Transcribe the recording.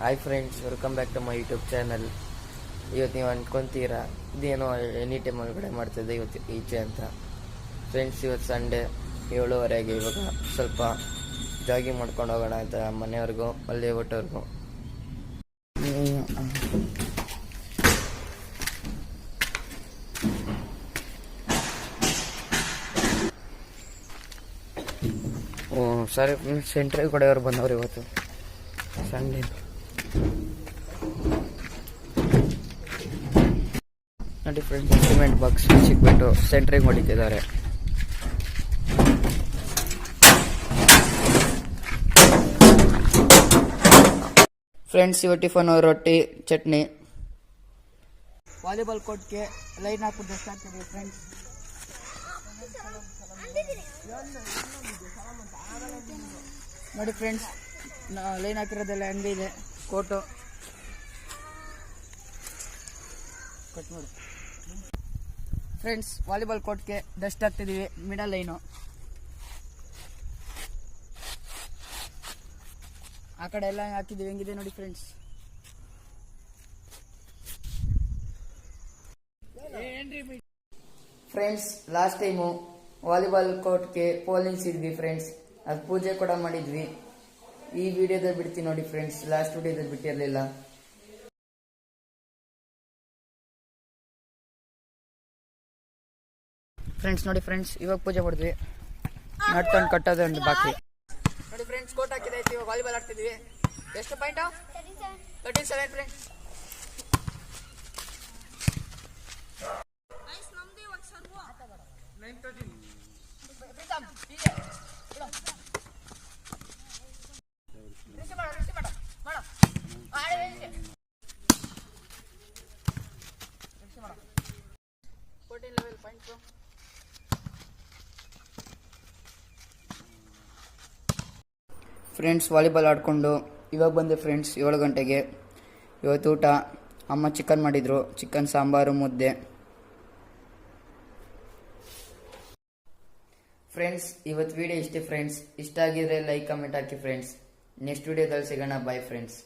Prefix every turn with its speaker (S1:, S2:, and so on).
S1: Hi friends, welcome back to my YouTube channel. ಇವತ್ತು ನೀವು ಅಂದ್ಕೊತೀರಾ ಇದೇನೋ ಎನಿ ಟೈಮ್ ಒಳಗಡೆ ಮಾಡ್ತಿದ್ದೆ ಇವತ್ತು ಈಚೆ ಅಂತ. ಫ್ರೆಂಡ್ಸ್, ಇವತ್ತು ಸಂಡೇ 7:30 ಇವಾಗ ಸ್ವಲ್ಪ ಜಾಗಿಂಗ್ ಮಾಡ್ಕೊಂಡು ಹೋಗೋಣ ಅಂತ ಮನೆಯವ್ರಿಗೂ ಅಲ್ಲಿ ಒಟ್ಟವ್ರಿಗೂ. ಸರಿ ಸೆಂಟ್ರಿಗೆ ಕೊಡೆಯವ್ರು ಬಂದವ್ರು ಇವತ್ತು ಸಂಡೇ. ನೋಡಿ ಫ್ರೆಂಡ್ಸ್, ಸಿಮೆಂಟ್ ಬಾಕ್ಸ್ ಸಿಕ್ಬಿಟ್ಟು ಸೆಂಟ್ರಿಗೆ ಹೊಡಿತಿದ್ದಾರೆ. ಫ್ರೆಂಡ್ಸ್, ಇವತ್ತು ಟಿಫನ್ ರೊಟ್ಟಿ ಚಟ್ನಿ. ವಾಲಿಬಾಲ್ ಕೋರ್ಟ್ಗೆ ಲೈನ್ ಹಾಕ್ಬಿಟ್ಟು ಎಷ್ಟು ಆಗ್ತದೆ ಫ್ರೆಂಡ್ಸ್. ನೋಡಿ ಫ್ರೆಂಡ್ಸ್, ಲೈನ್ ಹಾಕಿರೋದೆಲ್ಲ ಹೆಂಗೆ ಇದೆ ಕೋಟು. ಕಟ್ ನೋಡಿ ಫ್ರೆಂಡ್ಸ್, ವಾಲಿಬಾಲ್ ಕೋರ್ಟ್ಗೆ ಡಸ್ಟ್ ಹಾಕ್ತಿದ್ದೀವಿ. ಮಿಡಲ್ ಲೈನು ಆ ಕಡೆ ಎಲ್ಲ ಹಾಕಿದ್ದೀವಿ. ಹೆಂಗಿದೆ ನೋಡಿ friends. Friends, last time volleyball ಕೋರ್ಟ್ಗೆ ಪೋಲಿಂಗ್ಸ್ ಇದ್ವಿ ಫ್ರೆಂಡ್ಸ್. ಅದು ಪೂಜೆ ಕೂಡ ಮಾಡಿದ್ವಿ. ಈ ವಿಡಿಯೋದಲ್ಲಿ ಬಿಡ್ತೀನಿ ನೋಡಿ ಫ್ರೆಂಡ್ಸ್, ಲಾಸ್ಟ್ ವಿಡಿಯೋದಲ್ಲಿ ಬಿಟ್ಟಿರಲಿಲ್ಲ. ಫ್ರೆಂಡ್ಸ್ ನೋಡಿ ಫ್ರೆಂಡ್ಸ್, ಇವಾಗ ಪೂಜೆ ಮಾಡಿದ್ವಿ. ನಡ್ಕೊಂಡು ಕಟ್ಟೋದು ಒಂದು ಬಾಕಿ. ನೋಡಿ ಫ್ರೆಂಡ್ಸ್, ಕೋಟ್ ಹಾಕಿದೈತಿ. ಇವಾಗ ವಾಲಿಬಾಲ್ ಆಡ್ತಿದ್ವಿ. ಎಷ್ಟು ಪಾಯಿಂಟ್? 37 ಫ್ರೆಂಡ್ಸ್. ಫ್ರೆಂಡ್ಸ್, ವಾಲಿಬಾಲ್ ಆಡಿಕೊಂಡು ಇವಾಗ ಬಂದೆ ಫ್ರೆಂಡ್ಸ್ 7 ಗಂಟೆಗೆ. ಇವತ್ತು ಊಟ ಅಮ್ಮ ಚಿಕನ್ ಮಾಡಿದ್ರು. ಚಿಕನ್ ಸಾಂಬಾರು, ಮುದ್ದೆ. ಫ್ರೆಂಡ್ಸ್, ಇವತ್ತು ವಿಡಿಯೋ ಇಷ್ಟೇ ಫ್ರೆಂಡ್ಸ್. ಇಷ್ಟ ಆಗಿದ್ರೆ ಲೈಕ್ ಕಮೆಂಟ್ ಹಾಕಿ ಫ್ರೆಂಡ್ಸ್. ನೆಕ್ಸ್ಟ್ ವಿಡಿಯೋದಲ್ಲಿ ಸಿಗೋಣ. Bye friends.